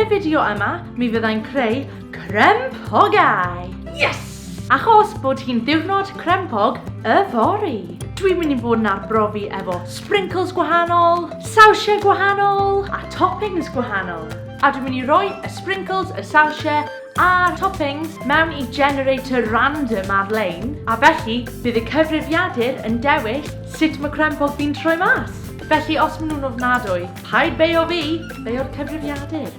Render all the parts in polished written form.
y fideo yma, mi fyddai'n creu grempogau. Yes! Achos bod hi'n ddiwrnod crempog y fori. Dwi'n mynd i bod yn arbrofi efo sprinkles gwahanol, sawsiau gwahanol a toppings gwahanol. A dwi'n mynd i roi y sprinkles, y sawsiau a'r toppings mewn i generator random arlein. A felly, bydd y cyfrifiadur yn dewis sut mae crempog fi'n troi mas. Felly, os maen nhw'n ofnadwy, paid beo fi, beo'r cyfrifiadur.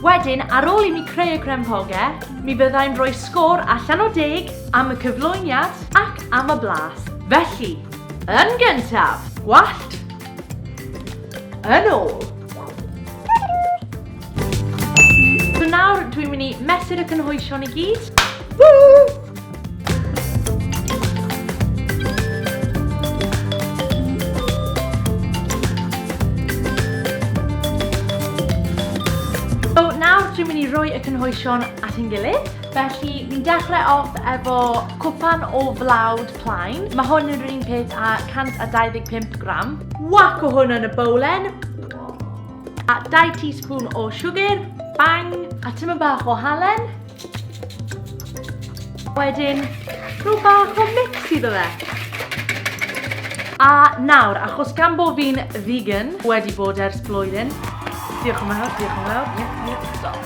Wedyn, ar ôl i mi creu y crempogau, mi byddai'n rhoi sgôr allan o 10 am y cyflwyniad ac am y blas. Felly, yn gyntaf, gwallt, yn ôl. So nawr, dwi'n mynd i mesur y gynhwysion i gyd. So nawr, dwi'n mynd i roi y cynhwysion at ein gilydd. Felly, fi'n dechrau off efo cwpan o flawd plaen. Mae hwn yn yr un peth a 125 gram. Whack o hwn yn y bowlen. A 2 teaspoon o siwgr. Bang. A tyma bach o halen. Wedyn, rhyw bach o mix iddo fe. A nawr, achos gan bo fi'n vegan, wedi bod ers blwyddyn. Diolch yn fawr, diolch yn fawr.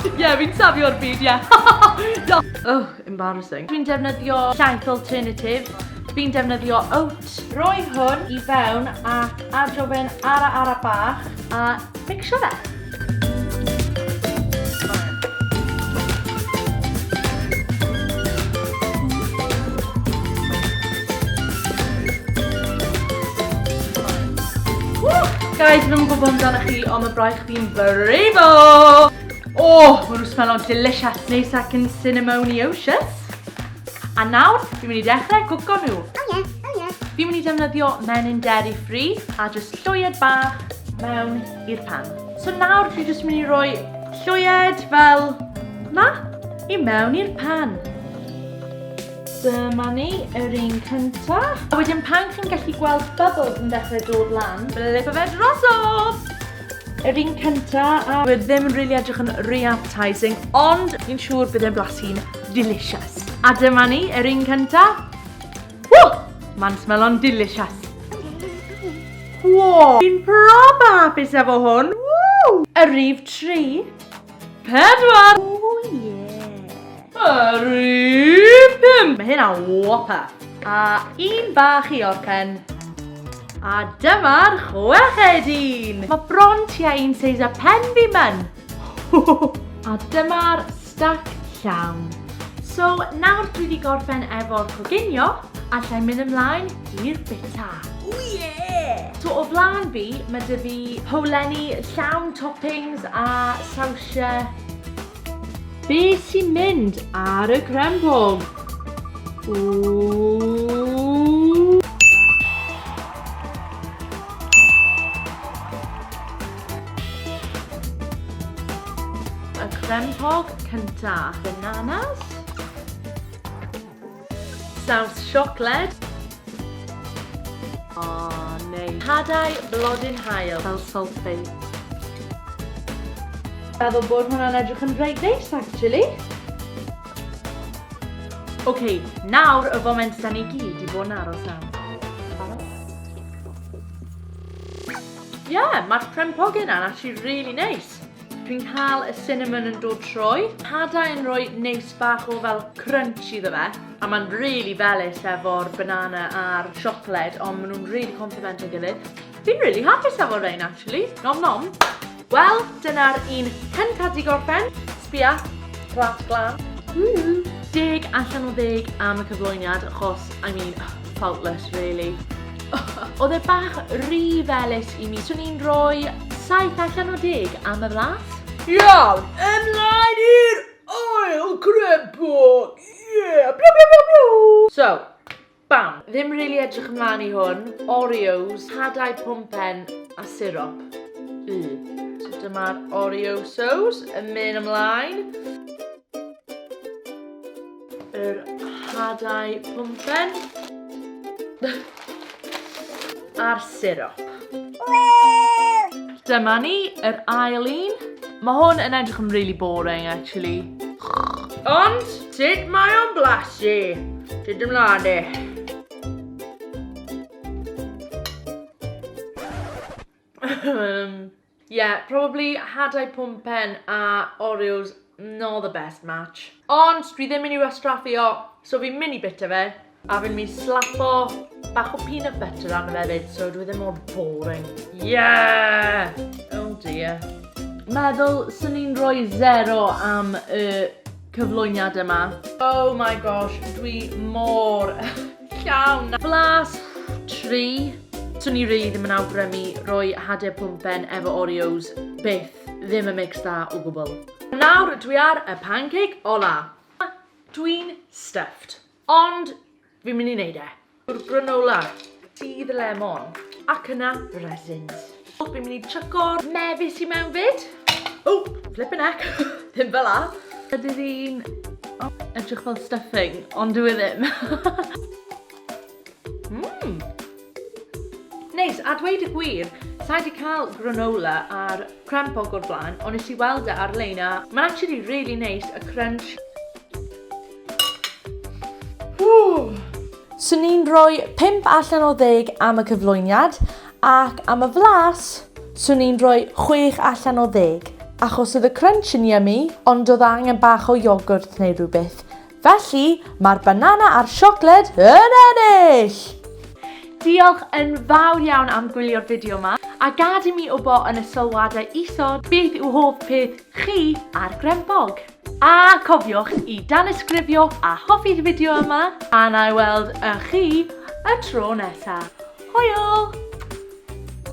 Ie, fi'n safio'r byd, ie. Oh, embarrassing. Dwi'n defnyddio llaeth alternative. Fi'n defnyddio oat. Roi hwn i fewn ac adrofen ara bach a mixio fe. Guys, fi'n gwybod amdano chi, ond mae braich fi'n brifo! Oh, mae nhw'n smello'n delicious, neis ac yn cinnamonious. A nawr, fi'n mynd i dechrau cwco nhw. Oh yeah. Fi'n mynd i defnyddio menyn dairy free a jyst llwyed bach mewn i'r pan. So nawr, fi'n jyst mynd i roi llwyed fel na i mewn i'r pan. Dyma ni, yr un cynta. A wedyn pan chi'n gallu gweld bubbles yn dechrau dod lan, blipa fe drosodd! Yr un cynta, a bydd ddim yn really edrych yn re-appetizing, ond fi'n siŵr bydd e'n blasu'n delicious. A dyma ni, yr un cynta. Woo! Ma'n smello'n delicious. Wow! Fi'n proper hapus efo hwn. Woo! Y rhif 3. Pedwar. Oh yeah. Y rhif 5. Mae hynna'n whopper. A un bach i orffen. A dyma'r chweched. Mae bron tua un seis a pen fi man. A dyma'r stack llawn. So nawr dwi wedi gorffen efo'r coginio, a llai'n mynd ymlaen i'r bita. Oh yeah! So o flaen fi, mae dy fi howlenni llawn toppings a sawsiau. Be sy'n mynd ar y crempog? Ooh. Y crempog cynta, bananas, saws siocled, neu hadau blodyn haul fel sulfate. Feddwl bod hwnna'n edrych yn reit neis, actually. OK, nawr y foment da ni gyd i bod yn aros nawr. Yeah, mae'r crempog yna'n actually really nice. Dwi'n cael y cinnamon yn dod trwy. Hadau yn rhoi neis bach o fel crunch iddo fe. A mae'n really felys efo'r banana a'r siocled, ond maen nhw'n really complementio'n gilydd. Fi'n really hapus efo'r rhain, actually. Nom nom. Wel, dyna'r un cyntaf i gorffen. Sbia, plat glan. 10 allan o 10 am y cyflwyniad, achos, faultless, really. Oedd e bach rhy felys i mi. So ni'n rhoi 7 allan o 10 am y blas. Iawn, ymlaen i'r oil crempog. Yeah, blu blu blu blu. So, bam. Ddim really edrych ymlaen i hwn. Oreos, hadau pwmpen a sirop. So dyma'r Oreosos yn mynd ymlaen. Yr hadau pwmpen. A'r sirop. Dyma ni, yr ail un. Mae hwn yn edrych yn really boring, actually. Ond, sut mae o'n blasu? Sut ymlaen i? Yeah, probably hadau pwmpen a Oreos, not the best match. Ond, dwi ddim yn i'w wastraffu so fi'n mynd i bita fe, a fi'n mynd i slapo bach o peanut butter arno fe fyd, so dwi ddim mor boring. Yeah! Oh dear. Meddwl, sy'n ni'n rhoi 0 am y cyflwyniad yma. Oh my gosh, dwi mor llawn. Blas 3. Swn i rili ddim yn awgrymu rhoi hadau pwmpen efo Oreos. Byth, ddim yn mix da o gwbl. Nawr dwi ar y pancake ola. Dwi'n stuffed. Ond fi'n mynd i wneud e. O'r granola, sydd lemon, ac yna resins. Fi'n mynd i chyco'r mefus i mewn fyd. Oh, flippin' heck. Ddim fel la. Ydy ddi'n edrych fel stuffing, ond dwi ddim. Neis, a dweud y gwir, sa i wedi cael granola a'r crempog o'r blaen, ond nes i weld e arlein a mae'n actually really nice, y crunch. So ni'n rhoi 5 allan o 10 am y cyflwyniad, ac am y flas, so ni'n rhoi 6 allan o 10. Achos oedd y crunch yn yummy, ond oedd angen bach o iogwrt neu rhywbeth. Felly, mae'r banana a'r siocled yn ennill! Diolch yn fawr iawn am gwylio'r fideo yma, a gad i mi wybod yn y sylwadau isod beth yw hoff peth chi ar grempog. A cofiwch i danysgrifio a hoffi'r fideo yma, a na i weld chi y tro nesaf. Hwyl!